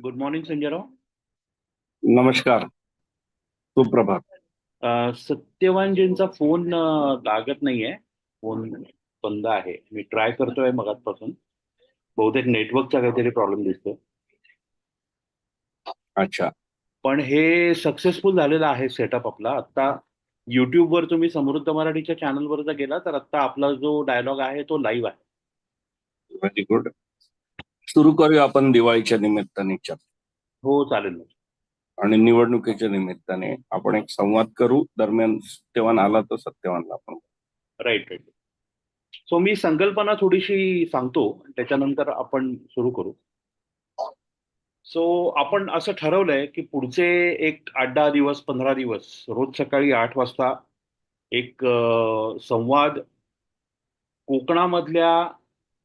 Good morning Sanjayrao. नमस्कार. सुप्रभात. सत्यवानजींचा phone लागत नाहीये. फोन बंद आहे. मी ट्राय करतोय मगाचपासून. बहुतेक नेटवर्कचा काहीतरी प्रॉब्लेम दिसतोय. अच्छा. पण हे सक्सेसफुल झालेलं आहे सेटअप आपला. आता युट्यूबवर तुम्ही समृद्ध मराठीच्या चॅनलवर जर गेला तर आता आपला जो डायलॉग आहे तो लाईव्ह आहे. Very good. सुरू करूया आपण दिवाळीच्या निमित्ताने हो, चालेल ना. आणि निवडणुकीच्या निमित्ताने आपण एक संवाद करू. दरम्यान सत्यवान आला तर सत्यवानला आपण. Right right. सो मी संकल्पना थोडीशी सांगतो, त्याच्यानंतर आपण सुरू करू. सो आपण असं ठरवलंय की पुढचे एक 8-10 दिवस, 15 दिवस रोज सकाळी 8 वाजता एक संवाद कोकणामधल्या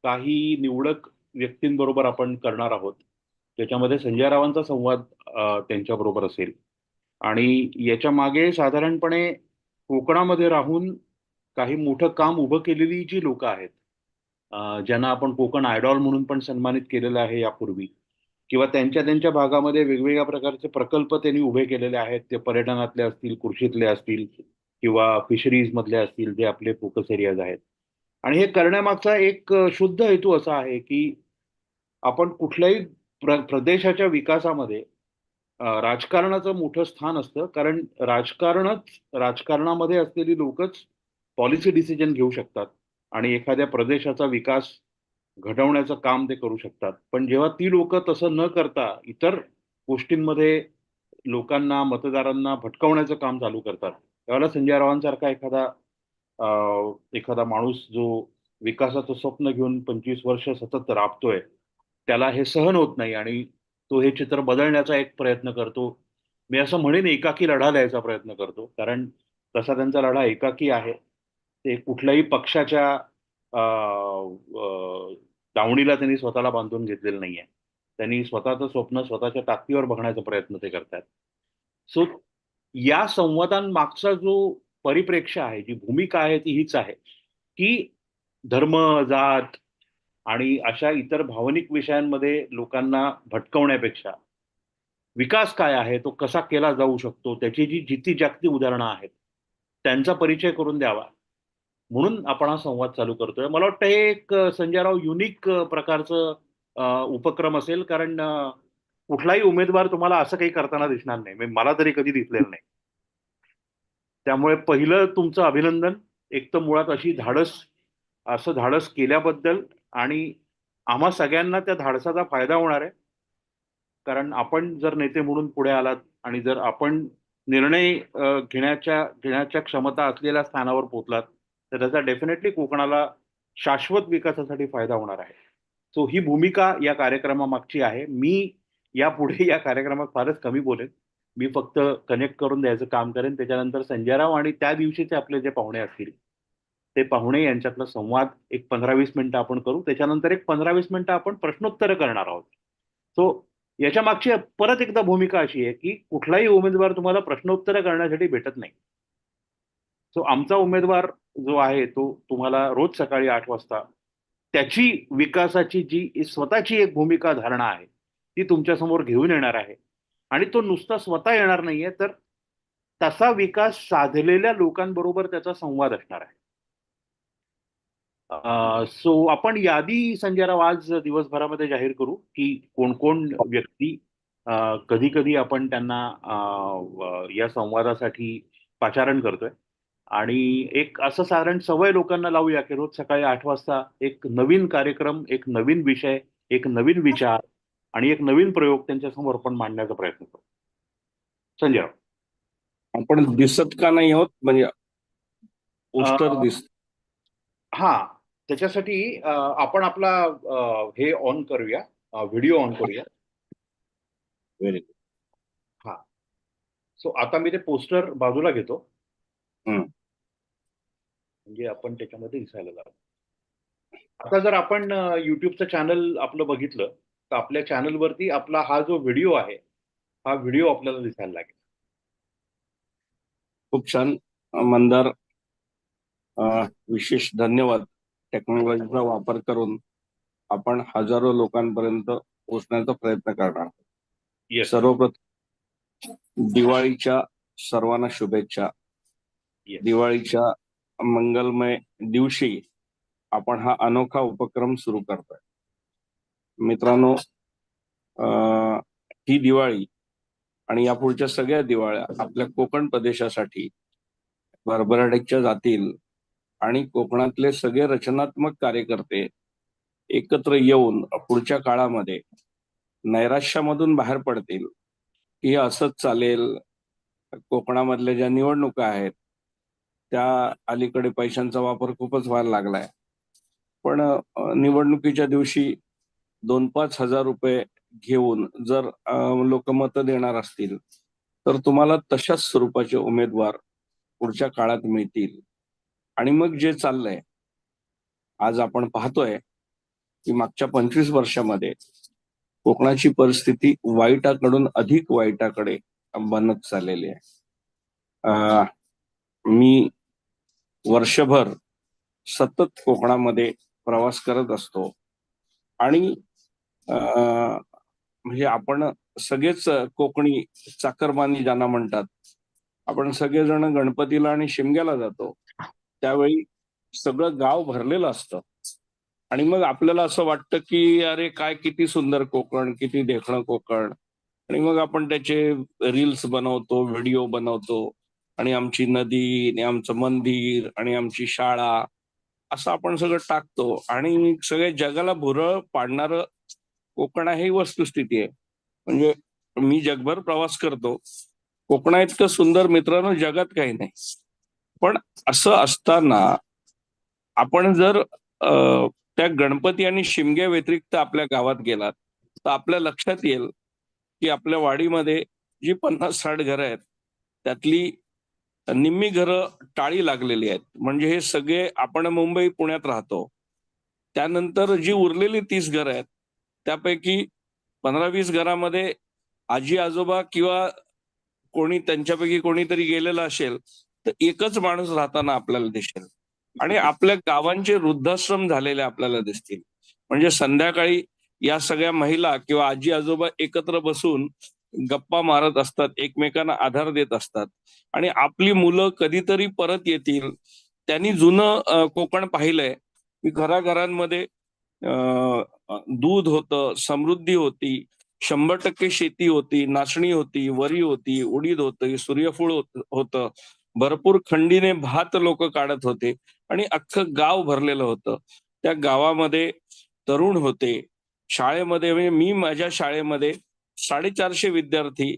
काही निवडक व्यक्तींबरोबर आपण करणार आहोत. त्याच्यामध्ये संजय रावांचा संवाद त्यांच्याबरोबर असेल. आणि याच्या मागे साधारणपणे कोकणामध्ये राहून काही मोठं काम उभं केलेली जी लोक आहेत, ज्यांना आपण कोकण आयडॉल म्हणून पण सन्मानित केलेलं आहे यापूर्वी, किंवा त्यांच्या त्यांच्या भागामध्ये वेगवेगळ्या प्रकारचे प्रकल्प त्यांनी उभे केलेले आहेत. ते पर्यटनातले असतील, कृषीतले असतील, किंवा फिशरीज मधले असतील, जे आपले फोकस एरियाज आहेत. आणि हे करण्यामागचा एक शुद्ध हेतू असा आहे की आपण कुठल्याही प्रदेशाच्या विकासामध्ये राजकारणाचं मोठं स्थान असतं. कारण राजकारणामध्ये असलेली लोकच पॉलिसी डिसिजन घेऊ शकतात आणि एखाद्या प्रदेशाचा विकास घडवण्याचं काम ते करू शकतात. पण जेव्हा ती लोक तसं न करता इतर गोष्टींमध्ये लोकांना, मतदारांना भटकवण्याचं काम चालू करतात, त्यावेळेला संजय रावांसारखा एखादा माणूस जो विकासाचं स्वप्न घेऊन 25 वर्ष सतत राबतोय, त्याला हे सहन होत नाही आणि तो हे चित्र बदलण्याचा एक प्रयत्न करतो. मी असं म्हणेन एकाकी लढा द्यायचा प्रयत्न करतो, कारण तसा त्यांचा लढा एकाकी आहे. ते कुठल्याही पक्षाच्या दावणीला त्यांनी स्वतःला बांधून घेतलेलं नाहीये. त्यांनी स्वतःचं स्वप्न स्वतःच्या ताकदीवर बघण्याचा प्रयत्न ते करतात. सो या संवादांमागचा जो परिप्रेक्ष्य आहे, जी भूमिका आहे, ती हीच आहे की धर्म, जात आणि अशा इतर भावनिक विषयांमध्ये लोकांना भटकवण्यापेक्षा विकास काय आहे, तो कसा केला जाऊ शकतो, त्याची जी जिती जागती उदाहरणं आहेत त्यांचा परिचय करून द्यावा, म्हणून आपण हा संवाद चालू करतोय. मला वाटतं हे एक संजयराव युनिक प्रकारचं उपक्रम असेल, कारण कुठलाही उमेदवार तुम्हाला असं काही करताना दिसणार नाही. म्हणजे मला तरी कधी दिसलेलं नाही. त्यामुळे पहिलं तुमचं अभिनंदन. एक तर मुळात असं धाडस केल्याबद्दल, आणि आम्हा सगळ्यांना त्या धाडसाचा फायदा होणार आहे. कारण आपण जर नेते म्हणून पुढे आलात आणि जर आपण निर्णय घेण्याच्या क्षमता असलेल्या स्थानावर पोहोचलात, तर त्याचा डेफिनेटली कोकणाला शाश्वत विकासासाठी फायदा होणार आहे. सो ही भूमिका या कार्यक्रमामागची आहे. मी यापुढे या कार्यक्रमात फारच कमी बोलेन. मी फक्त कनेक्ट करून द्यायचं काम करेन. त्याच्यानंतर संजयराव आणि त्या दिवशीचे आपले जे पाहुणे असतील, ते पाहुणे यांच्यातला संवाद एक 15-20 मिनिटं आपण करू. त्याच्यानंतर एक 15-20 मिनिटं आपण प्रश्नोत्तर करणार आहोत. सो याच्या मागची परत एकदा भूमिका अशी आहे की कुठलाही उमेदवार तुम्हाला प्रश्नोत्तर करण्यासाठी भेटत नाही. सो आमचा उमेदवार जो आहे तो तुम्हाला रोज सकाळी 8 वाजता त्याची विकासाची जी स्वतःची एक भूमिका धारणा आहे ती तुमच्या समोर घेऊन येणार आहे. आणि तो नुसता स्वतः येणार नाहीये, तर तसा विकास साधलेल्या लोकांबरोबर त्याचा संवाद असणार आहे. सो आपण यादी संजयराव आज दिवसभरामध्ये जाहीर करू की कोण कोण व्यक्ती कधी कधी आपण त्यांना या संवादासाठी पाचारण करतोय. आणि एक असं साधारण सवय लोकांना लावूया की रोज सकाळी 8 वाजता एक नवीन कार्यक्रम, एक नवीन विषय, एक नवीन विचार आणि एक नवीन प्रयोग त्यांच्या समोर आपण मांडण्याचा प्रयत्न करू. संजयराव. आपण दिसत का नाही आहोत, म्हणजे पोस्टर दिसत. हा, त्याच्यासाठी आपण आपला हे ऑन करूया, व्हिडिओ ऑन करूया. व्हेरी हा. सो आता मी ते पोस्टर बाजूला घेतो, गुड. म्हणजे आपण त्याच्यामध्ये दिसायला लागलो. आता जर आपण युट्यूबचं चॅनल आपलं बघितलं, तर आपल्या चॅनलवरती आपला हा जो व्हिडिओ आहे, हा व्हिडिओ आपल्याला दिसायला लागेल. खूप छान. मंदार, विशेष धन्यवाद. टेक्नॉलॉजीचा वापर करून आपण हजारो लोकांपर्यंत पोहोचण्याचा प्रयत्न करणार. येस. सर्वप्रथम दिवाळीच्या सर्वांना शुभेच्छा. येस. दिवाळीच्या मंगलमय दिवशी आपण हा अनोखा उपक्रम सुरू करतोय. मित्रांनो, ही दिवाळी आणि यापुढच्या सगळ्या दिवाळ्या आपल्या कोकण प्रदेशासाठी भरभराटीच्या जातील आणि कोकणातले सगळे रचनात्मक कार्यकर्ते एकत्र येऊन पुढच्या काळामध्ये नैराश्यामधून बाहेर पडतील की असंच चालेल. कोकणामधल्या ज्या निवडणुका आहेत त्या अलीकडे पैशांचा वापर खूपच व्हायला लागलाय, पण निवडणुकीच्या दिवशी 2-5 हजार रुपये घेऊन जर लोक मतं देणार असतील तर तुम्हाला तशाच स्वरूपाचे उमेदवार पुढच्या काळात मिळतील. आणि मग जे चाललंय, आज आपण पाहतोय की मागच्या 25 वर्षामध्ये कोकणाची परिस्थिती वाईटाकडून अधिक वाईटाकडे बनत चाललेली आहे. मी वर्षभर सतत कोकणामध्ये प्रवास करत असतो आणि म्हणजे आपण सगळेच कोकणी चाकरमानी ज्यांना म्हणतात, आपण सगळेजण गणपतीला आणि शिमग्याला जातो. त्यावेळी सगळं गाव भरलेलं असतं आणि मग आपल्याला असं वाटतं की अरे काय किती सुंदर कोकण, किती देखणं कोकण. आणि मग आपण त्याचे रील्स बनवतो, व्हिडिओ बनवतो आणि आमची नदी आणि आमचं मंदिर आणि आमची शाळा असं आपण सगळं टाकतो आणि सगळ्या जगाला भुरळ पाडणारं कोकण आहे ही वस्तुस्थिती आहे. म्हणजे मी जगभर प्रवास करतो, कोकणा इतकं सुंदर मित्रांनो जगात काही नाही. पण असं असताना आपण जर त्या गणपती आणि शिमग्या व्यतिरिक्त आपल्या गावात गेलात तर आपल्या लक्षात येईल की आपल्या वाडीमध्ये जी 50-60 घरं आहेत त्यातली निम्मी घरं टाळी लागलेली आहेत. म्हणजे हे सगळे, आपण मुंबई पुण्यात राहतो, त्यानंतर जी उरलेली 30 घरं आहेत त्यापैकी 15-20 घरामध्ये आजी आजोबा किंवा कोणी त्यांच्यापैकी कोणीतरी गेलेलं असेल तर एकच माणूस राहताना आपल्याला दिसेल. आणि आपल्या गावांचे वृद्धाश्रम झालेले आपल्याला दिसतील. म्हणजे संध्याकाळी या सगळ्या महिला किंवा आजी आजोबा एकत्र बसून गप्पा मारत असतात, एकमेकांना आधार देत असतात आणि आपली मुलं कधीतरी परत येतील. त्यांनी जुनं कोकण पाहिलंय की घराघरांमध्ये दूध होतं, समृद्धी होती, 100% शेती होती, नाचणी होती, वरी होती, उडीद होती, सूर्यफूल होतं, भरपूर खंडीने भात लोक काढत होते आणि अख्खं गाव भरलेलं होतं. त्या गावामध्ये तरुण होते. शाळेमध्ये म्हणजे मी माझ्या शाळेमध्ये 450 विद्यार्थी,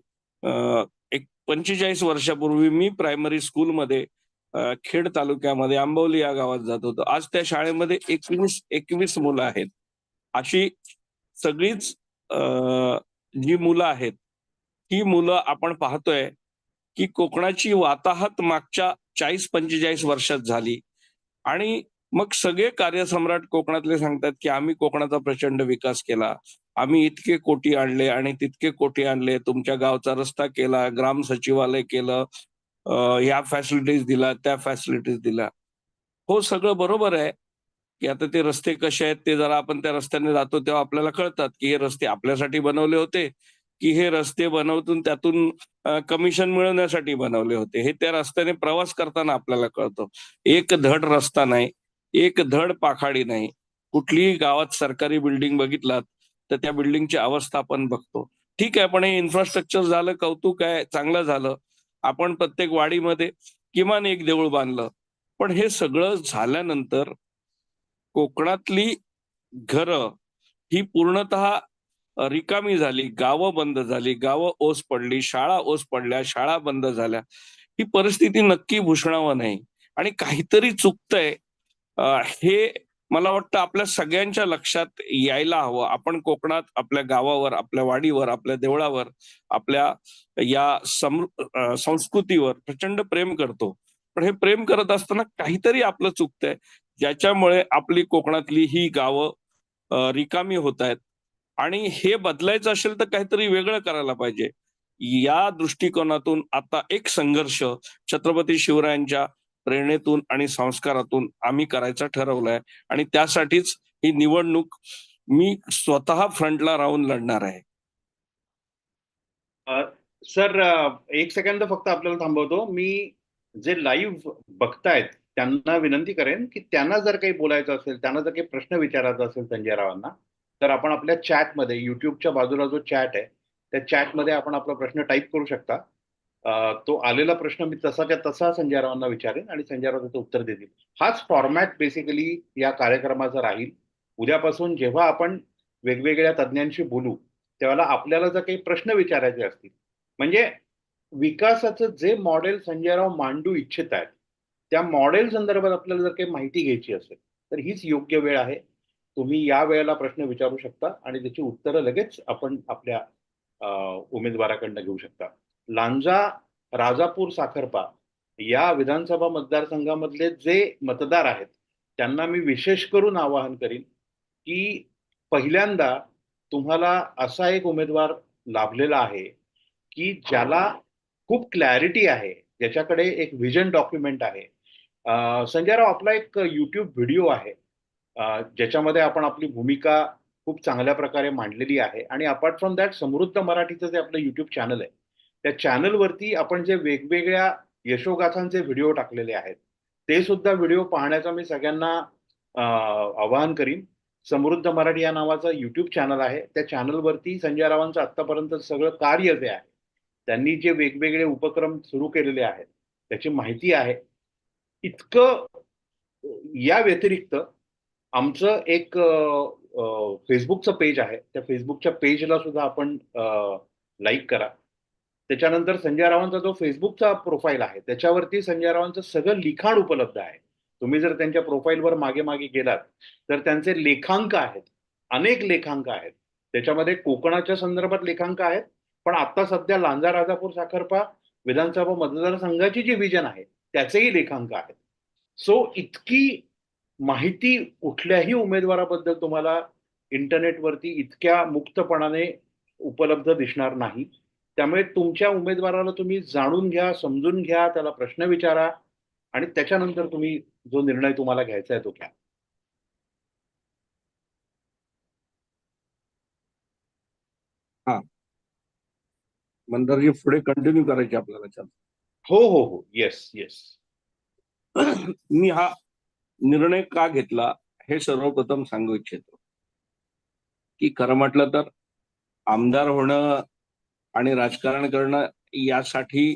एक 45 वर्षापूर्वी मी प्रायमरी स्कूलमध्ये खेड तालुक्यामध्ये आंबवली या गावात जात होतो. आज त्या शाळेमध्ये 21 मुलं आहेत. अशी सगळीच जी मुलं आहेत ही मुलं आपण पाहतोय की कोकणाची वाताहत मागच्या 40-45 वर्षात झाली. आणि मग सगळे कार्यसम्राट कोकणातले सांगतात की आम्ही कोकणाचा प्रचंड विकास केला, आम्ही इतके कोटी आणले आणि तितके कोटी आणले, तुमच्या गावचा रस्ता केला, ग्राम सचिवालय केलं, या फॅसिलिटीज दिला, त्या फॅसिलिटीज दिल्या. हो, सगळं बरोबर आहे की आता ते रस्ते कसे आहेत ते जरा आपण त्या रस्त्याने जातो तेव्हा आपल्याला कळतात की हे रस्ते आपल्यासाठी बनवले होते की हे रस्ते बनवून त्यातून कमिशन मिळवण्यासाठी बनवले होते. हे त्या रस्त्याने प्रवास करताना आपल्याला कळतं. एक धड रस्ता नाही, एक धड पाखाडी नाही. कुठलीही गावात सरकारी बिल्डिंग बघितलात तर त्या बिल्डिंगची अवस्था आपण बघतो. ठीक आहे, पण हे इन्फ्रास्ट्रक्चर झालं, कौतुक आहे, चांगलं झालं. आपण प्रत्येक वाडीमध्ये किमान एक देऊळ बांधलं. पण हे सगळं झाल्यानंतर कोकणातली घरं ही पूर्णतः रिकामी झाली, गावं बंद झाली, गावं ओस पडली, शाळा ओस पडल्या, शाळा बंद झाल्या. ही परिस्थिती नक्की भूषणावं नाही आणि काहीतरी चुकतंय हे मला वाटतं आपल्या सगळ्यांच्या लक्षात यायला हवं. आपण कोकणात आपल्या गावावर, आपल्या वाडीवर, आपल्या देवळावर, आपल्या या संस्कृतीवर प्रचंड प्रेम करतो. पण हे प्रेम करत असताना काहीतरी आपलं चुकतंय, ज्याच्यामुळे आपली कोकणातली ही गावं रिकामी होत आहेत. आणि हे बदलायचं असेल तर काहीतरी वेगळं करायला पाहिजे. या दृष्टिकोनातून आता एक संघर्ष छत्रपती शिवरायांच्या प्रेरणेतून आणि संस्कारातून आम्ही करायचा ठरवलाय आणि त्यासाठीच ही निवडणूक मी स्वतः फ्रंटला राहून लढणार आहे. सर, एक सेकंद फक्त आपल्याला थांबवतो. मी जे लाईव्ह बघतायत त्यांना विनंती करेन की त्यांना जर काही बोलायचं असेल, त्यांना जर काही प्रश्न विचारायचा असेल संजय रावांना, तर आपण आपल्या चॅटमध्ये, युट्यूबच्या बाजूला जो चॅट आहे त्या चॅटमध्ये आपण आपला प्रश्न टाईप करू शकता. तो आलेला प्रश्न मी तसाच्या तसा संजय रावांना विचारेन आणि संजय राव त्याचं उत्तर देतील. हाच फॉर्मॅट बेसिकली या कार्यक्रमाचा राहील. उद्यापासून जेव्हा आपण वेगवेगळ्या तज्ज्ञांशी बोलू, त्यावेळेला आपल्याला जर काही प्रश्न विचारायचे असतील, म्हणजे विकासाचं जे मॉडेल संजयराव मांडू इच्छित आहेत त्या मॉडेल संदर्भात आपल्याला जर काही माहिती घ्यायची असेल तर हीच योग्य वेळ आहे. तुम्ही या वेळेला प्रश्न विचारू शकता आणि त्याची उत्तरं लगेच आपण आपल्या उमेदवाराकडनं घेऊ शकता. लांजा, राजापूर, साखरपा या विधानसभा मतदारसंघामधले जे मतदार आहेत त्यांना मी विशेष करून आवाहन करीन की पहिल्यांदा तुम्हाला असा एक उमेदवार लाभलेला आहे की ज्याला खूप क्लॅरिटी आहे, ज्याच्याकडे एक व्हिजन डॉक्युमेंट आहे. संजयराव, आपला एक युट्यूब व्हिडिओ आहे ज्याच्यामध्ये आपण आपली भूमिका खूप चांगल्या प्रकारे मांडलेली आहे आणि अपार्ट फ्रॉम दॅट समृद्ध मराठीचं जे आपलं युट्यूब चॅनल आहे त्या चॅनलवरती आपण जे वेगवेगळ्या यशोगाथांचे व्हिडिओ टाकलेले आहेत ते सुद्धा व्हिडिओ पाहण्याचं मी सगळ्यांना आवाहन करीन. समृद्ध मराठी या नावाचा युट्यूब चॅनल आहे. त्या चॅनलवरती संजय रावांचं आतापर्यंत सगळं कार्य जे आहे, त्यांनी जे वेगवेगळे उपक्रम सुरू केलेले आहेत त्याची माहिती आहे. इतकं या व्यतिरिक्त आमचं एक फेसबुकचं पेज आहे. त्या फेसबुकच्या पेजला सुद्धा आपण लाईक करा. त्याच्यानंतर संजय रावांचा जो फेसबुकचा प्रोफाईल आहे त्याच्यावरती संजय रावांचं सगळं लिखाण उपलब्ध आहे. तुम्ही जर त्यांच्या प्रोफाईलवर मागे मागे गेलात तर त्यांचे लेखांक आहेत, अनेक लेखांक आहेत. त्याच्यामध्ये कोकणाच्या संदर्भात लेखांक आहेत, पण आता सध्या लांजा, राजापूर, साखरपा विधानसभा मतदारसंघाची जी विजन आहे त्याचेही लेखांक आहेत. सो इतकी माहिती कुठल्याही उमेदवाराबद्दल तुम्हाला इंटरनेटवरती इतक्या मुक्तपणाने उपलब्ध दिसणार नाही. त्यामुळे तुमच्या उमेदवाराला तुम्ही जाणून घ्या, समजून घ्या, त्याला प्रश्न विचारा आणि त्याच्यानंतर तुम्ही जो निर्णय तुम्हाला घ्यायचा आहे तो घ्या. हा, मंदारजी पुढे कंटिन्यू करायचे आपल्याला. हो हो हो, येस येस. मी हा निर्णय का घेतला हे सर्वप्रथम सांगू इच्छितो की खरं म्हटलं तर आमदार होणं आणि राजकारण करणं यासाठी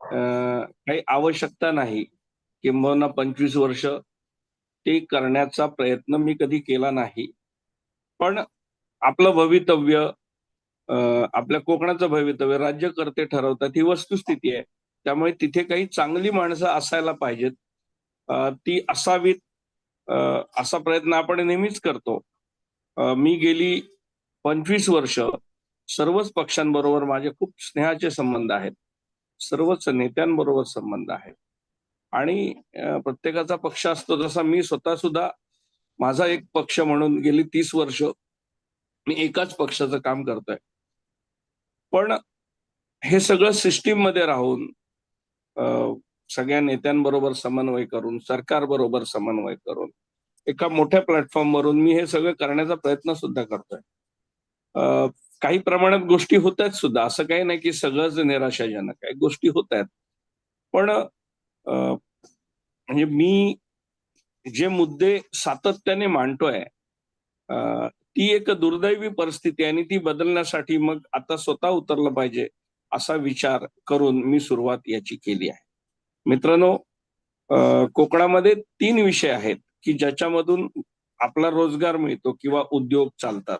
काही आवश्यकता नाही, किंबहुना 25 वर्ष ते करण्याचा प्रयत्न मी कधी केला नाही. पण आपलं भवितव्य, आपल्या कोकणाचं भवितव्य राज्यकर्ते ठरवतात, ही वस्तुस्थिती आहे. त्यामुळे तिथे काही चांगली माणसं असायला पाहिजेत, ती असावीत, असा प्रयत्न आपण नेहमीच करतो. मी गेली 25 वर्ष सर्वच पक्षांबरोबर माझे खूप स्नेहाचे संबंध आहेत, सर्वच नेत्यांबरोबर संबंध आहेत आणि प्रत्येकाचा पक्ष असतो. जसा मी स्वतः सुद्धा माझा एक पक्ष म्हणून गेली 30 वर्ष मी एकाच पक्षाचं काम करतोय. पण हे सगळं सिस्टीम मध्ये राहून, सगळ्या नेत्यांबरोबर समन्वय करून, सरकारबरोबर समन्वय करून, एका मोठ्या प्लॅटफॉर्मवरून मी हे सगळं करण्याचा प्रयत्न सुद्धा करतोय. काही प्रमाणात गोष्टी होत आहेत सुद्धा, असं काही नाही की सगळंच निराशाजनक आहे, गोष्टी होत आहेत. पण म्हणजे मी जे मुद्दे सातत्याने मांडतोय ती एक दुर्दैवी परिस्थिती आहे आणि ती बदलण्यासाठी मग आता स्वतः उतरलं पाहिजे असा विचार करून मी सुरुवात याची केली आहे. मित्रांनो, कोकणामध्ये 3 विषय आहेत की ज्याच्यामधून आपला रोजगार मिळतो किंवा उद्योग चालतात.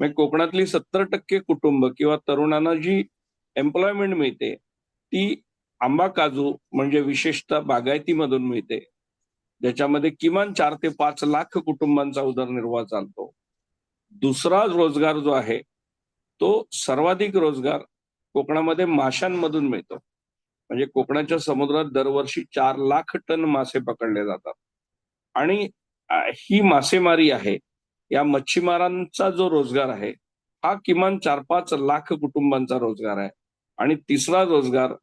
म्हणजे कोकणातली 70% कुटुंब किंवा तरुणांना जी एम्प्लॉयमेंट मिळते ती आंबा काजू म्हणजे विशेषतः बागायतीमधून मिळते, ज्याच्यामध्ये किमान 4 ते 5 लाख कुटुंबांचा उदरनिर्वाह चालतो. दुसरा रोजगार जो आहे तो सर्वाधिक रोजगार कोकणामध्ये माशांमधून मिळतो. म्हणजे कोकणाच्या समुद्रात दरवर्षी 4 लाख टन मासे पकडले जातात आणि ही मासेमारी आहे, या मच्छीमारांचा जो रोजगार आहे हा किमान 4-5 लाख कुटुंबांचा रोजगार आहे. आणि तिसरा रोजगार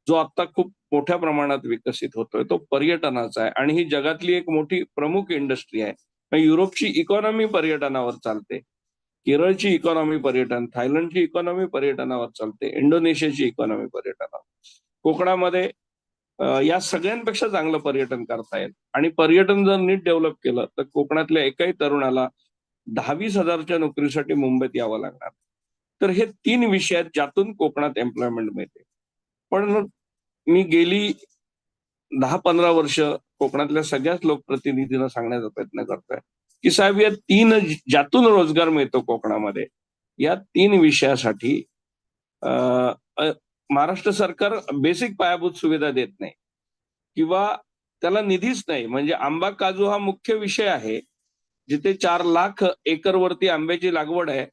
जो आता खूप मोठ्या प्रमाणात विकसित होतोय तो पर्यटनाचा आहे आणि ही जगातली एक मोठी प्रमुख इंडस्ट्री आहे. युरोपची इकॉनॉमी पर्यटनावर चालते. केरळची इकॉनॉमी पर्यटन, थायलंडची इकॉनॉमी पर्यटनावर चालते, इंडोनेशियाची इकॉनॉमी पर्यटनावर. कोकणामध्ये या सगळ्यांपेक्षा चांगलं पर्यटन करता येईल. आणि पर्यटन जर नीट डेव्हलप केलं तर कोकणातल्या एकाही तरुणाला 10-20 हजारच्या नोकरीसाठी मुंबईत यावं लागणार. तर हे 3 विषय आहेत ज्यातून कोकणात एम्प्लॉयमेंट मिळते. पण मी गेली 10-15 वर्ष कोकणातल्या सगळ्याच लोकप्रतिनिधींना सांगण्याचा प्रयत्न करतोय की साहेब, या 3 ज्यातून रोजगार मिळतो कोकणामध्ये, या 3 विषयासाठी महाराष्ट्र सरकार बेसिक पायाभूत सुविधा देत नाही किंवा त्याला निधीच नाही. म्हणजे आंबा काजू हा मुख्य विषय आहे, जिथे 4 लाख एकरवरती आंब्याची लागवड आहे,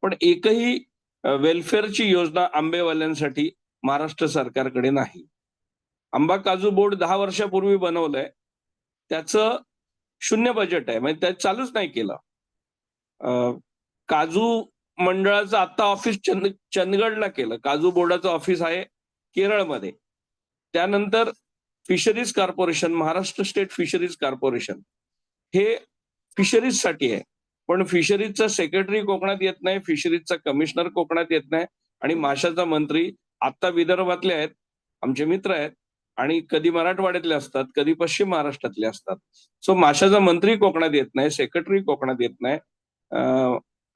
पण एकही वेलफेअरची योजना आंबेवाल्यांसाठी महाराष्ट्र सरकारकडे नाही. आंबा काजू बोर्ड 10 वर्षापूर्वी बनवलंय, त्याचं 0 बजेट आहे, म्हणजे त्यात चालूच नाही केलं. काजू मंडळाचं आता ऑफिस चंदगडला केलं. काजू बोर्डाचं ऑफिस आहे केरळमध्ये. त्यानंतर fisheries corporation, Maharashtra state fisheries corporation, हे फिशरीजसाठी आहे. पण फिशरीजचा सेक्रेटरी कोकणात येत नाही, फिशरीजचा कमिशनर कोकणात येत नाही, आणि माशाचा मंत्री आता विदर्भातले आहेत, आमचे मित्र आहेत, आणि कधी मराठवाड्यातले असतात, कधी पश्चिम महाराष्ट्रातले असतात. सो माशाचा मंत्री कोकणात येत नाही, सेक्रेटरी कोकणात येत नाही,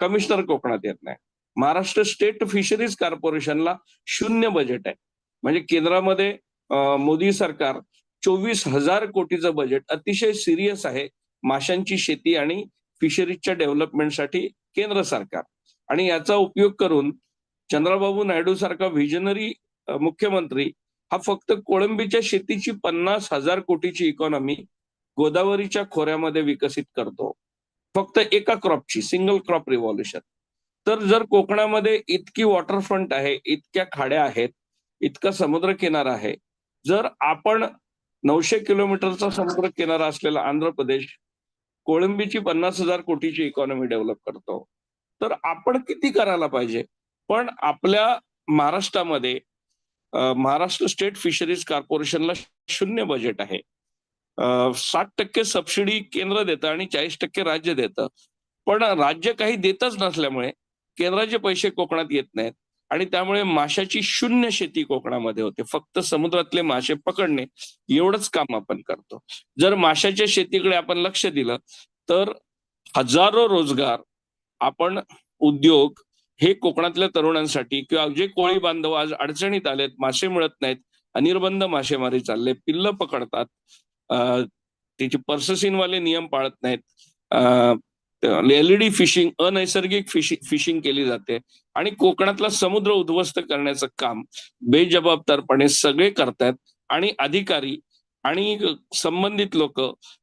कमिशनर कोकणात येत नाही. महाराष्ट्र स्टेट फिशरीज कॉर्पोरेशनला 0 बजेट आहे. म्हणजे केंद्रामध्ये मोदी सरकार 24,000 कोटीचं बजेट, अतिशय सिरियस आहे माशांची शेती आणि फिशरीजच्या डेव्हलपमेंटसाठी केंद्र सरकार. आणि याचा उपयोग करून चंद्रबाबू नायडू सारखा व्हिजनरी मुख्यमंत्री हा फक्त कोळंबीच्या शेतीची 50,000 कोटीची इकॉनॉमी गोदावरीच्या खोऱ्यामध्ये विकसित करतो, फक्त एका क्रॉपची, सिंगल क्रॉप रिव्हॉल्युशन. तर जर कोकणामध्ये इतकी वॉटरफ्रंट आहे, इतक्या खाड्या आहेत, इतका समुद्रकिनारा आहे, जर आपण 900 किलोमीटरचा समुद्र किनारा असलेला आंध्र प्रदेश कोळंबीची 50,000 कोटीची इकॉनॉमी डेव्हलप करतो, तर आपण किती करायला पाहिजे? पण आपल्या महाराष्ट्रामध्ये महाराष्ट्र स्टेट फिशरीज कॉर्पोरेशनला 0 बजेट आहे. 60% सबसिडी केंद्र देतं आणि 40% राज्य देतं. पण राज्य काही देतच नसल्यामुळे केंद्राचे पैसे कोकणात येत नाहीत, आणि त्यामुळे माशाची 0 शेती कोकणामध्ये होते. फक्त समुद्रातले मासे पकडणे एवढंच काम आपण करतो. जर माशाच्या शेतीकडे आपण लक्ष दिलं तर हजारो रोजगार, आपण उद्योग हे कोकणातल्या तरुणांसाठी, किंवा जे कोळी बांधव आज अडचणीत आलेत, मासे मिळत नाहीत, अनिर्बंध मासेमारी चालले, पिल्ल पकडतात, त्याचे पर्ससीनवाले नियम पाळत नाहीत, एलईडी फिशिंग, अनैसर्गिक फिशिंग केली जाते, आणि कोकणातला समुद्र उद्ध्वस्त करण्याचं काम बेजबाबदारपणे सगळे करतायत. आणि अधिकारी आणि संबंधित लोक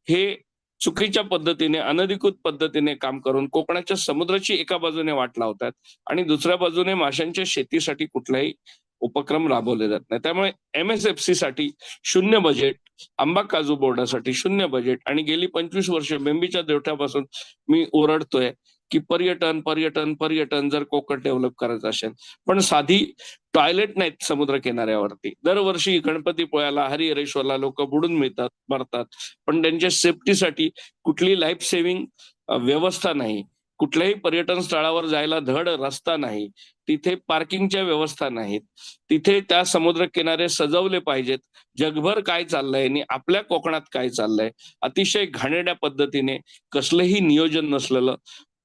हे चुकीच्या पद्धतीने, अनधिकृत पद्धतीने काम करून कोकणाच्या समुद्राची एका बाजूने वाट लावतात आणि दुसऱ्या बाजूने माशांच्या शेतीसाठी कुठलाही उपक्रम राबवले जात नाही. त्यामुळे MSFC साठी 0 बजेट, आंबा काजू बोर्डासाठी 0 बजेट, आणि गेली 25 वर्ष बेंबीच्या देवठ्यापासून मी ओरडतोय की पर्यटन पर्यटन पर्यटन, जर कोकण डेव्हलप करायचं असेल. पण साधी टॉयलेट नाहीत समुद्र किनाऱ्यावरती. दरवर्षी गणपतीपुळ्याला, हरिहरेश्वरला लोक बुडून मरतात, पण त्यांच्या सेफ्टीसाठी कुठली लाईफ सेव्हिंग व्यवस्था नाही. कुठल्याही पर्यटन स्थळावर जायला धड रस्ता नाही, तिथे पार्किंगच्या व्यवस्था नाहीत, तिथे त्या समुद्र किनारे सजवले पाहिजेत. जगभर काय चाललंय आणि आपल्या कोकणात काय चाललंय, अतिशय घाणेरड्या पद्धतीने कसलंही नियोजन नसलेलं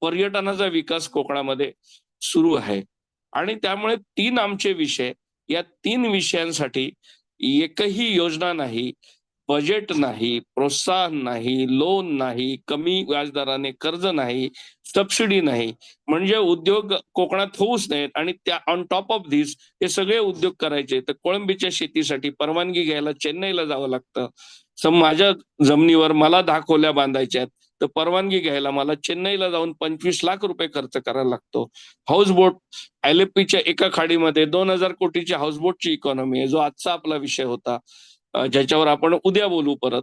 पर्यटनाचा विकास कोकणामध्ये सुरू आहे. आणि त्यामुळे 3 आमचे विषय, या 3 विषयांसाठी एकही योजना नाही, बजेट नाही, प्रोत्साहन नाही, लोन नाही, कमी व्याजदराने कर्ज नाही, सबसिडी नाही, म्हणजे उद्योग कोकणात होऊच नाहीत. आणि त्या ऑन टॉप ऑफ धिस हे सगळे उद्योग करायचे तर कोळंबीच्या शेतीसाठी परवानगी घ्यायला चेन्नईला जावं लागतं. माझ्या जमिनीवर मला 10 खोल्या बांधायच्या आहेत, तर परवानगी घ्यायला मला चेन्नईला जाऊन 25 लाख रुपये खर्च करायला लागतो. हाऊसबोट, LFPच्या एका खाडीमध्ये 2,000 कोटीची हाऊसबोटची इकॉनॉमी आहे, जो आजचा आपला विषय होता, ज्याच्यावर आपण उद्या बोलू परत.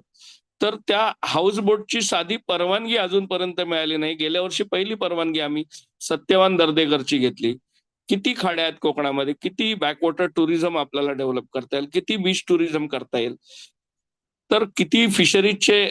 तर त्या हाऊसबोटची साधी परवानगी अजूनपर्यंत मिळाली नाही. गेल्या वर्षी पहिली परवानगी आम्ही सत्यवान दर्देकरची घेतली. किती खाड्या आहेत कोकणामध्ये, किती बॅकवॉटर टुरिझम आपल्याला डेव्हलप करता येईल, किती बीच टुरिझम करता येईल. तर किती फिशरीजचे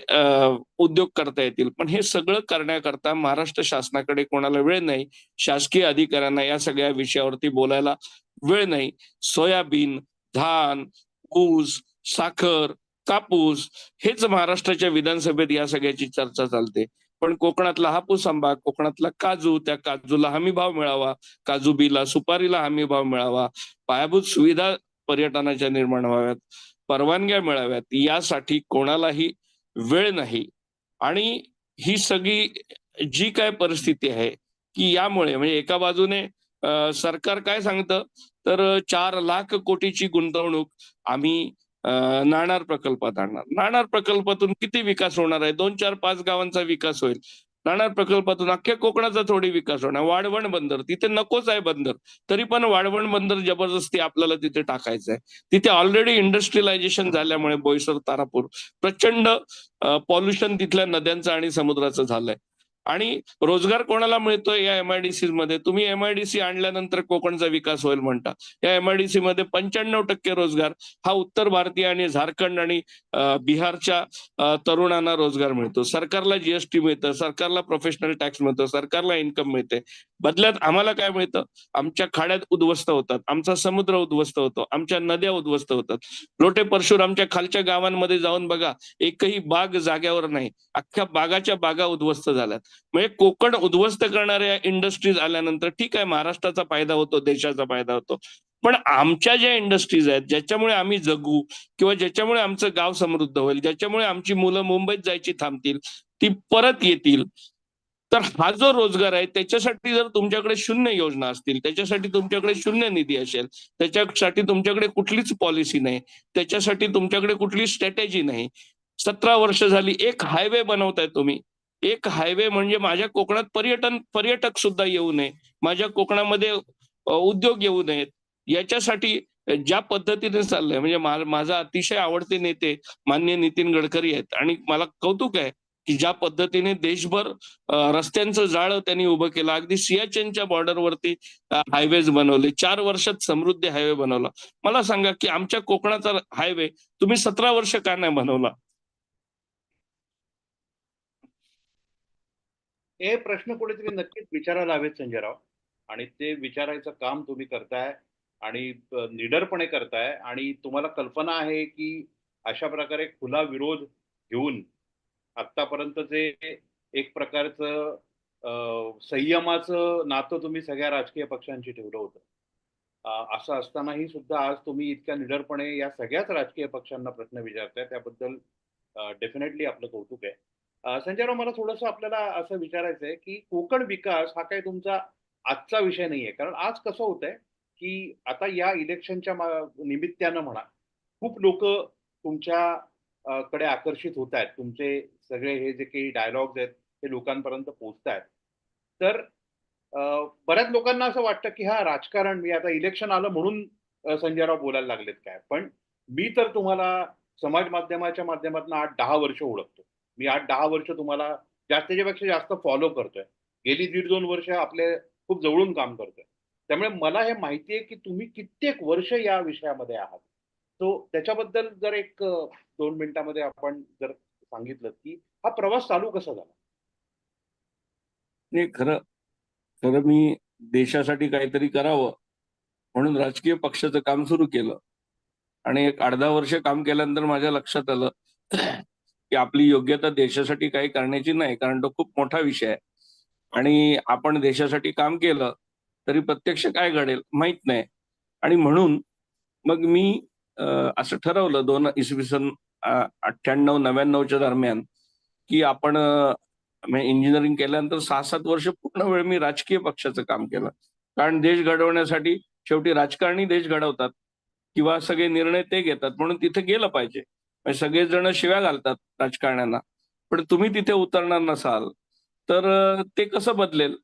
उद्योग करता येतील. पण हे सगळं करण्याकरता महाराष्ट्र शासनाकडे कोणाला वेळ नाही. शासकीय अधिकाऱ्यांना या सगळ्या विषयावरती बोलायला वेळ नाही. सोयाबीन, धान, ऊस, साखर, कापूस हेच महाराष्ट्राच्या विधानसभेत या सगळ्याची चर्चा चालते. पण कोकणातला हापूस आंबा, कोकणातला काजू, त्या काजूला हमी भाव मिळावा, काजू बीला, सुपारीला हमी भाव मिळावा, पायाभूत सुविधा पर्यटनाच्या निर्माण व्हाव्यात, परवानग्या मिळाव्यात, यासाठी कोणालाही वेळ नाही. आणि ही सगळी जी काय परिस्थिती आहे की यामुळे म्हणजे एका बाजूने सरकार काय सांगतं, तर 4 लाख कोटीची गुंतवणूक आम्ही नाणार प्रकल्पात आणणार. नाणार प्रकल्पातून किती विकास होणार आहे? 2, 4, 5 गावांचा विकास होईल. नाणार प्रकल्पातून अख्ख्या कोकणाचा थोडी विकास होणार. वाढवण बंदर तिथे नकोच आहे बंदर, तरी पण वाढवण बंदर जबरदस्ती आपल्याला तिथे टाकायचं आहे. तिथे ऑलरेडी इंडस्ट्रियलायझेशन झाल्यामुळे बोईसर, तारापूर प्रचंड पॉल्युशन तिथल्या नद्यांचं आणि समुद्राचं झालंय. आणि रोजगार कोणाला मिळतोय या एमआयडीसी मध्ये? तुम्ही एमआयडीसी आणल्यानंतर कोकणचा विकास होईल म्हणता. या एमआयडीसी मध्ये 95% रोजगार हा उत्तर भारतीय आणि झारखंड आणि बिहारच्या तरुणांना रोजगार मिळतो. सरकारला जीएसटी मिळतं, सरकारला प्रोफेशनल टॅक्स मिळतो, सरकारला इन्कम मिळते. बदल्यात आम्हाला काय मिळतं? आमच्या खाड्यात उद्ध्वस्त होतात, आमचा समुद्र उद्ध्वस्त होतो, आमच्या नद्या उद्ध्वस्त होतात. लोटे परशुरामच्या खालच्या गावांमध्ये जाऊन बघा, एकही बाग जाग्यावर नाही. अख्ख्या बागाच्या बागा उद्ध्वस्त झाल्यात. म्हणजे कोकण उद्ध्वस्त करणाऱ्या इंडस्ट्रीज आल्यानंतर ठीक आहे, महाराष्ट्राचा फायदा होतो, देशाचा फायदा होतो. पण आमच्या ज्या इंडस्ट्रीज आहेत, ज्याच्यामुळे आम्ही जगू किंवा ज्याच्यामुळे आमचं गाव समृद्ध होईल, ज्याच्यामुळे आमची मुलं मुंबईत जायची थांबतील, ती परत येतील, तर हा जो रोजगार आहे त्याच्यासाठी जर तुमच्याकडे शून्य योजना असतील, त्याच्यासाठी तुमच्याकडे शून्य निधी असेल, त्याच्यासाठी तुमच्याकडे कुठलीच पॉलिसी नाही, त्याच्यासाठी तुमच्याकडे कुठली स्ट्रॅटेजी नाही. 17 वर्ष झाली एक हायवे बनवताय तुम्ही. एक हायवे म्हणजे माझ्या कोकणात पर्यटक सुद्धा येऊ नये, माझ्या कोकणामध्ये उद्योग येऊ नयेत, याच्यासाठी ज्या पद्धतीने चाललंय म्हणजे माझा अतिशय आवडते नेते माननीय नितीन गडकरी आहेत. आणि मला कौतुक आहे की ज्या पद्धतीने देशभर रस्त्यांचं जाळं त्यांनी उभं केलं. अगदी सियाचेनच्या बॉर्डरवरती हायवेज बनवले. 4 वर्षात समृद्धी हायवे बनवला. मला सांगा की आमच्या कोकणाचा हायवे तुम्ही 17 वर्ष का नाही बनवला? हे प्रश्न कुठेतरी नक्कीच विचारायला हवेत संजयराव. आणि ते विचारायचं काम तुम्ही करताय आणि निडरपणे करताय. आणि तुम्हाला कल्पना आहे की अशा प्रकारे खुला विरोध घेऊन आतापर्यंत जे एक प्रकारचं संयमाचं नातं तुम्ही सगळ्या राजकीय पक्षांशी ठेवलं होतं. असं असतानाही सुद्धा आज तुम्ही इतक्या निडरपणे या सगळ्याच राजकीय पक्षांना प्रश्न विचारताय, त्याबद्दल डेफिनेटली आपलं कौतुक आहे. संजयराव, मला थोडंसं आपल्याला असं विचारायचं आहे की कोकण विकास हा काही तुमचा आजचा विषय नाहीये. कारण आज कसं होतंय की आता या इलेक्शनच्या निमित्तानं म्हणा, खूप लोक तुमच्या कडे आकर्षित होत आहेत. तुमचे सगळे हे जे काही डायलॉग्स आहेत ते लोकांपर्यंत पोहोचत आहेत. तर बऱ्याच लोकांना असं वाटतं की हा राजकारण, मी आता इलेक्शन आलं म्हणून संजयराव बोलायला लागलेत काय. पण मी तर तुम्हाला समाज माध्यमाच्या माध्यमातून 8-10 वर्ष ओळखतो. मी 8-10 वर्ष तुम्हाला त्याच्यापेक्षा जास्त फॉलो करतोय. गेली 1.5-2 वर्ष आपले खूप जवळून काम करतोय. त्यामुळे मला हे माहिती आहे की तुम्ही कित्येक वर्ष या विषयामध्ये आहात. तो त्याच्याबद्दल जर एक 2 मिनिटामध्ये आपण जर सांगितलं की हा प्रवास चालू कसा झाला? नाही, खरं खरं मी देशासाठी काहीतरी करावं म्हणून राजकीय पक्षाचं काम सुरू केलं. आणि एक 8-10 वर्ष काम केल्यानंतर माझ्या लक्षात आलं की आपली योग्यता देशासाठी काही करण्याची नाही, कारण तो खूप मोठा विषय आहे. आणि आपण देशासाठी काम केलं तरी प्रत्यक्ष काय घडेल माहित नाही. आणि म्हणून मग मी असं ठरवलं 98-99च्या दरम्यान की आपण इंजिनिअरिंग केल्यानंतर 6-7 वर्ष पूर्ण वेळ मी राजकीय पक्षाचं काम केलं. कारण देश घडवण्यासाठी शेवटी राजकारणी देश घडवतात किंवा सगळे निर्णय ते घेतात, म्हणून तिथे गेलं पाहिजे. म्हणजे सगळेजण शिव्या घालतात राजकारण्यांना, पण तुम्ही तिथे उतरणार नसाल तर ते कसं बदलेल?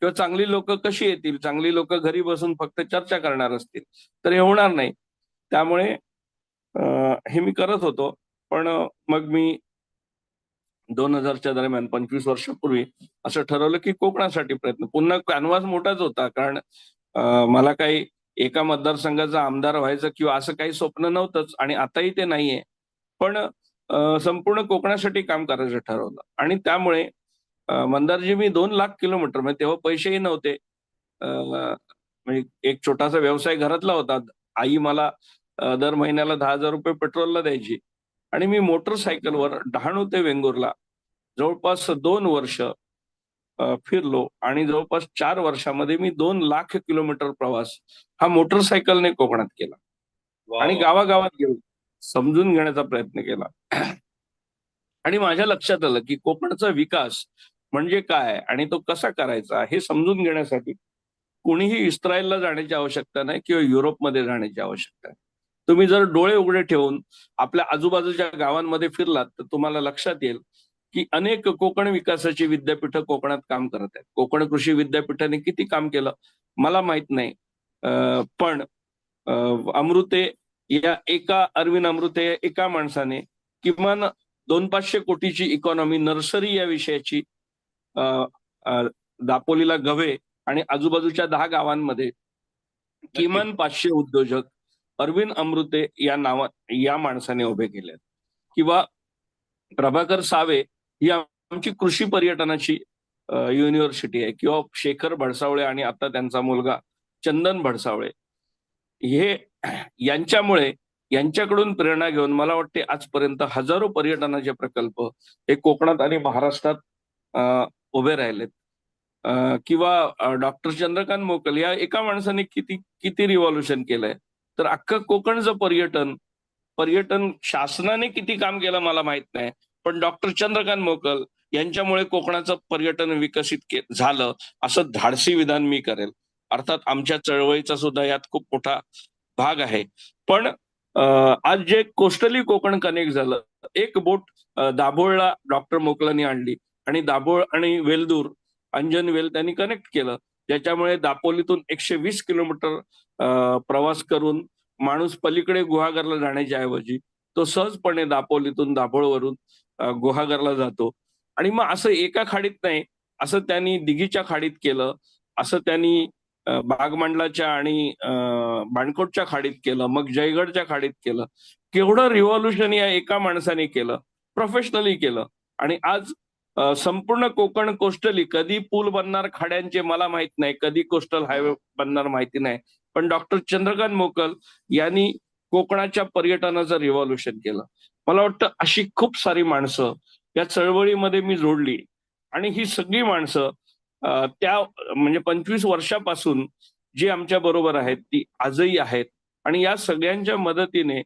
किंवा चांगली लोक कशी येतील? चांगली लोक घरी बसून फक्त चर्चा करणार असतील तर हे होणार नाही. त्यामुळे हे मी करत होतो. पण मग मी 2000च्या दरम्यान 25 वर्षापूर्वी असं ठरवलं की कोकणासाठी प्रयत्न. पुन्हा कॅनव्हास मोठाच होता, कारण मला काही एका मतदारसंघाचा आमदार व्हायचं किंवा असं काही स्वप्न नव्हतंच आणि आताही ते नाहीये. पण संपूर्ण कोकणासाठी काम करायचं ठरवलं. आणि त्यामुळे मंदारजी मी 2 लाख किलोमीटर, म्हणजे तेव्हा पैसेही नव्हते. म्हणजे एक छोटासा व्यवसाय घरातला होता. आई मला दर महिन्याला 10,000 रुपये पेट्रोलला द्यायची. आणि मी मोटरसायकलवर डहाणू ते वेंगुर्ला जवळपास 2 वर्ष फिरलो. आणि जवळपास 4 वर्षामध्ये मी 2 लाख किलोमीटर प्रवास हा मोटरसायकलने कोकणात केला. वा आणि वा. गावागावात गेलो, समजून घेण्याचा प्रयत्न केला. आणि माझ्या लक्षात आलं की कोकणचा विकास म्हणजे काय आणि तो कसा करायचा हे समजून घेण्यासाठी कुणीही इस्रायलला जाण्याची आवश्यकता नाही किंवा युरोपमध्ये जाण्याची आवश्यकता नाही. तुम्ही जर डोळे उघडे ठेवून आपल्या आजूबाजूच्या गावांमध्ये फिरलात तर तुम्हाला लक्षात येईल की अनेक कोकण विकासाची विद्यापीठं कोकणात काम करत आहेत. कोकण कृषी विद्यापीठाने किती काम केलं मला माहित नाही. पण अमृते या एका अरविंद अमृते या एका माणसाने किमान 200-500 कोटीची इकॉनॉमी नर्सरी या विषयाची अ, अ, दापोलीला गव्हे आणि आजूबाजूच्या 10 गावांमध्ये नक्कीच. किमान 500 उद्योजक अरविंद अमृते या माणसाने उभे केले. किंवा प्रभाकर सावे ही आमची कृषी पर्यटनाची युनिव्हर्सिटी आहे. किंवा शेखर भडसावळे आणि आता त्यांचा मुलगा चंदन भडसावळे हे यांच्यामुळे यांच्याकडून प्रेरणा घेऊन मला वाटते आजपर्यंत हजारो पर्यटनाचे प्रकल्प हे कोकणात आणि महाराष्ट्रात उभे राहिलेत. किंवा डॉक्टर चंद्रकांत मोकल या एका माणसाने किती किती रिव्हॉल्युशन केलंय. तर अख्खं कोकणचं पर्यटन पर्यटन शासनाने किती काम केलं मला माहित नाही. पण डॉक्टर चंद्रकांत मोकल यांच्यामुळे कोकणाचं पर्यटन विकसित झालं असं धाडसी विधान मी करेल. अर्थात आमच्या चळवळीचा सुद्धा यात खूप मोठा भाग आहे. पण आज जे कोस्टली कोकण कनेक्ट झालं, एक बोट दाभोळला डॉक्टर मोकलांनी आणली आणि दाभोळ आणि वेलदूर अंजन वेल त्यांनी कनेक्ट केलं, ज्याच्यामुळे दापोलीतून 120 किलोमीटर प्रवास करून माणूस पलीकडे गुहागरला जाण्याच्या ऐवजी तो सहजपणे दापोलीतून दाभोळवरून गुहागरला जातो. आणि मग असं एका खाडीत नाही, असं त्यांनी दिघीच्या खाडीत केलं, असं त्यांनी बागमंडलाच्या आणि बाणकोटच्या खाडीत केलं, मग जयगडच्या खाडीत केलं. केवढं रिव्हॉल्युशन या एका माणसाने केलं, प्रोफेशनली केलं. आणि आज संपूर्ण कोकण कोस्टली कधी पूल बनणार खाड्यांचे मला माहित नाही, कधी कोस्टल हायवे बनणार माहिती नाही. पण डॉक्टर चंद्रकांत मोकल यांनी कोकणाच्या पर्यटनाचं रिव्हॉल्युशन केलं. मला वाटतं अशी खूप सारी माणसं या चळवळीमध्ये मी जोडली. आणि ही सगळी माणसं त्या म्हणजे 25 वर्षापासून जी आमच्या बरोबर आहेत ती आजही आहेत. आणि या सगळ्यांच्या मदतीने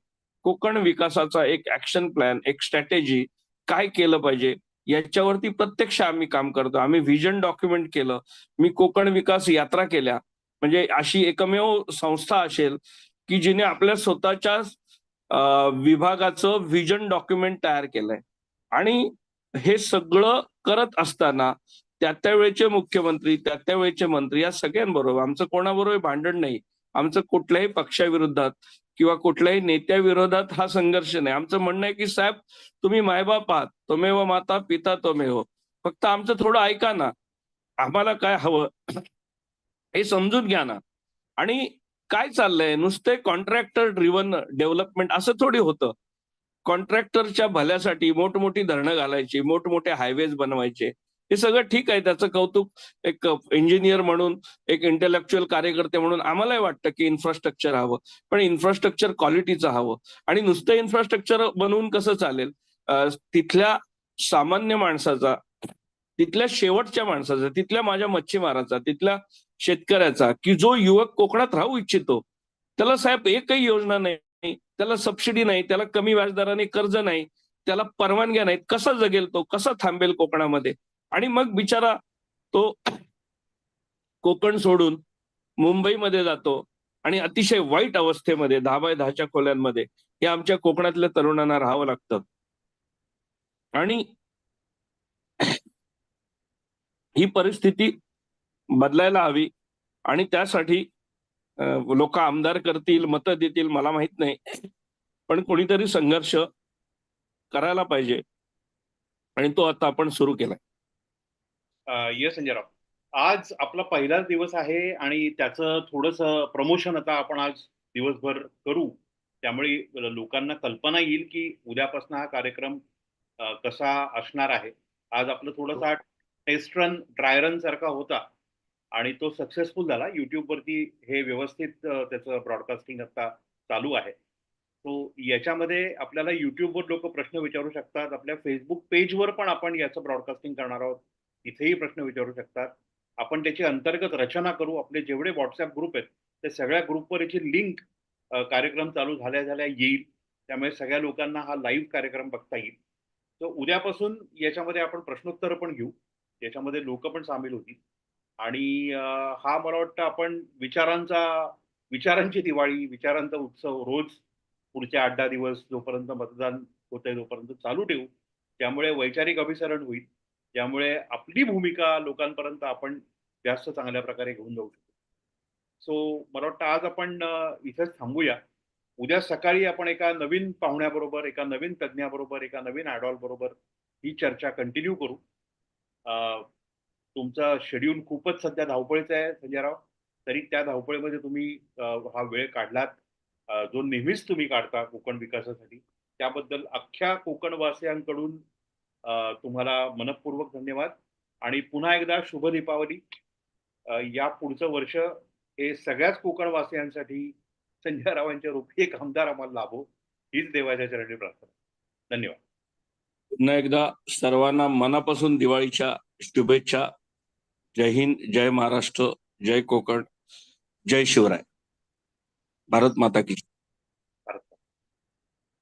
कोकण विकासाचा एक ऍक्शन प्लॅन, एक स्ट्रॅटेजी काय केलं पाहिजे याच्यावरती प्रत्यक्ष आम्ही काम करतो. आम्ही व्हिजन डॉक्युमेंट केलं. मी कोकण विकास यात्रा केल्या. म्हणजे अशी एकमेव संस्था असेल की जिने आपल्या स्वतःच्या विभागाचं व्हिजन डॉक्युमेंट तयार केलंय. आणि हे सगळं करत असताना त्या वेळेचे मुख्यमंत्री, त्या वेळेचे मंत्री या सगळ्यांबरोबर आमचं कोणाबरोबर भांडण नाही. आमचं कुठल्याही पक्षाविरोधात किंवा कुठल्याही नेत्याविरोधात हा संघर्ष नाही. आमचं म्हणणं आहे की साहेब तुम्ही मायबाप आहात, त्वमेव माता पिता त्वमेव. फक्त आमचं थोडं ऐका ना, आम्हाला काय हवं हे समजून घ्या ना. आणि काय चाललंय, नुसते कॉन्ट्रॅक्टर ड्रिव्हन डेव्हलपमेंट असं थोडी होतं. कॉन्ट्रॅक्टरच्या भल्यासाठी मोठमोठी धरणं घालायची, मोठमोठे हायवेज बनवायचे, हे सगळं ठीक आहे. त्याचं कौतुक एक इंजिनियर म्हणून, एक इंटेलेक्च्युअल कार्यकर्ते म्हणून आम्हालाही वाटतं की इन्फ्रास्ट्रक्चर हवं. पण इन्फ्रास्ट्रक्चर क्वालिटीचं हवं. आणि नुसतं इन्फ्रास्ट्रक्चर बनवून कसं चालेल? तिथल्या सामान्य माणसाचा, तिथल्या शेवटच्या माणसाचा, तिथल्या माझ्या मच्छीमाराचा, तिथल्या शेतकऱ्याचा, की जो युवक कोकणात राहू इच्छितो, त्याला साहेब एकही योजना नाही, त्याला सबसिडी नाही, त्याला कमी व्याजदराने कर्ज नाही, त्याला परवानग्या नाहीत. कसा जगेल तो, कसा थांबेल कोकणामध्ये? आणि मग बिचारा तो कोकण सोडून मुंबईमध्ये जातो आणि अतिशय वाईट अवस्थेमध्ये 10 बाय 10च्या खोल्यांमध्ये हे आमच्या कोकणातल्या तरुणांना राहावं लागतं. आणि ही परिस्थिती बदलायला हवी. आणि त्यासाठी लोक आमदार करतील, मतं देतील मला माहित नाही. पण कोणीतरी संघर्ष करायला पाहिजे. आणि तो आता आपण सुरू केलाय. येस संजयराव, आज आपला पहिलाच दिवस आहे आणि त्याचं थोडंसं प्रमोशन आता आपण आज दिवसभर करू. त्यामुळे लोकांना कल्पना येईल की उद्यापासून हा कार्यक्रम कसा असणार आहे. आज आपलं थोडासा टेस्ट रन, ट्राय रन सारखा होता आणि तो सक्सेसफुल झाला. YouTubeवरती हे व्यवस्थित त्याचं ब्रॉडकास्टिंग आता चालू आहे. तो याच्यामध्ये आपल्याला YouTubeवर लोकं प्रश्न विचारू शकतात. आपल्या Facebook पेजवर पण आपण याचं ब्रॉडकास्टिंग करणार आहोत. तिथेही प्रश्न विचारू शकतात. आपण त्याची अंतर्गत रचना करू. आपले जेवढे WhatsApp ग्रुप आहेत, त्या सगळ्या ग्रुपवर याची लिंक कार्यक्रम चालू झाल्या येईल. त्यामुळे सगळ्या लोकांना हा लाईव्ह कार्यक्रम बघता येईल. तर उद्यापासून याच्यामध्ये आपण प्रश्नोत्तर पण घेऊ. याच्यामध्ये लोकं पण सामील होतील आणि हा मला वाटतं आपण विचारांची दिवाळी, विचारांचा उत्सव रोज पुढचे 8-10 दिवस जोपर्यंत मतदान होतंय तोपर्यंत चालू ठेवू. त्यामुळे वैचारिक अभिसरण होईल. त्यामुळे आपली भूमिका लोकांपर्यंत आपण जास्त चांगल्या प्रकारे घेऊन जाऊ शकतो. सो मला वाटतं आज आपण इथेच थांबूया. उद्या सकाळी आपण एका नवीन पाहुण्याबरोबर, एका नवीन तज्ञाबरोबर, एका नवीन ॲडॉल बरोबर ही चर्चा कंटिन्यू करू. तुमचा शेड्यूल खूपच सध्या धावपळीचा आहे संजयराव. तरी त्या धावपळीमध्ये तुम्ही हा वेळ काढलात. जो नेहमीच तुम्ही काढता कोकण विकासासाठी. त्याबद्दल अख्ख्या कोकणवासियांकडून तुम्हाला मनःपूर्वक धन्यवाद आणि पुन्हा एकदा शुभ दीपावली. या पुढचं वर्ष हे सगळ्याच कोकणवासियांसाठी संजय रावांच्या रूपी एक आमदार आम्हाला लाभो हीच देवाच्या चरणी प्रार्थना. धन्यवाद. पुन्हा एकदा सर्वांना मनापासून दिवाळीच्या शुभेच्छा. जय हिंद, जय महाराष्ट्र, जय कोकण, जय शिवराय. भारत माता की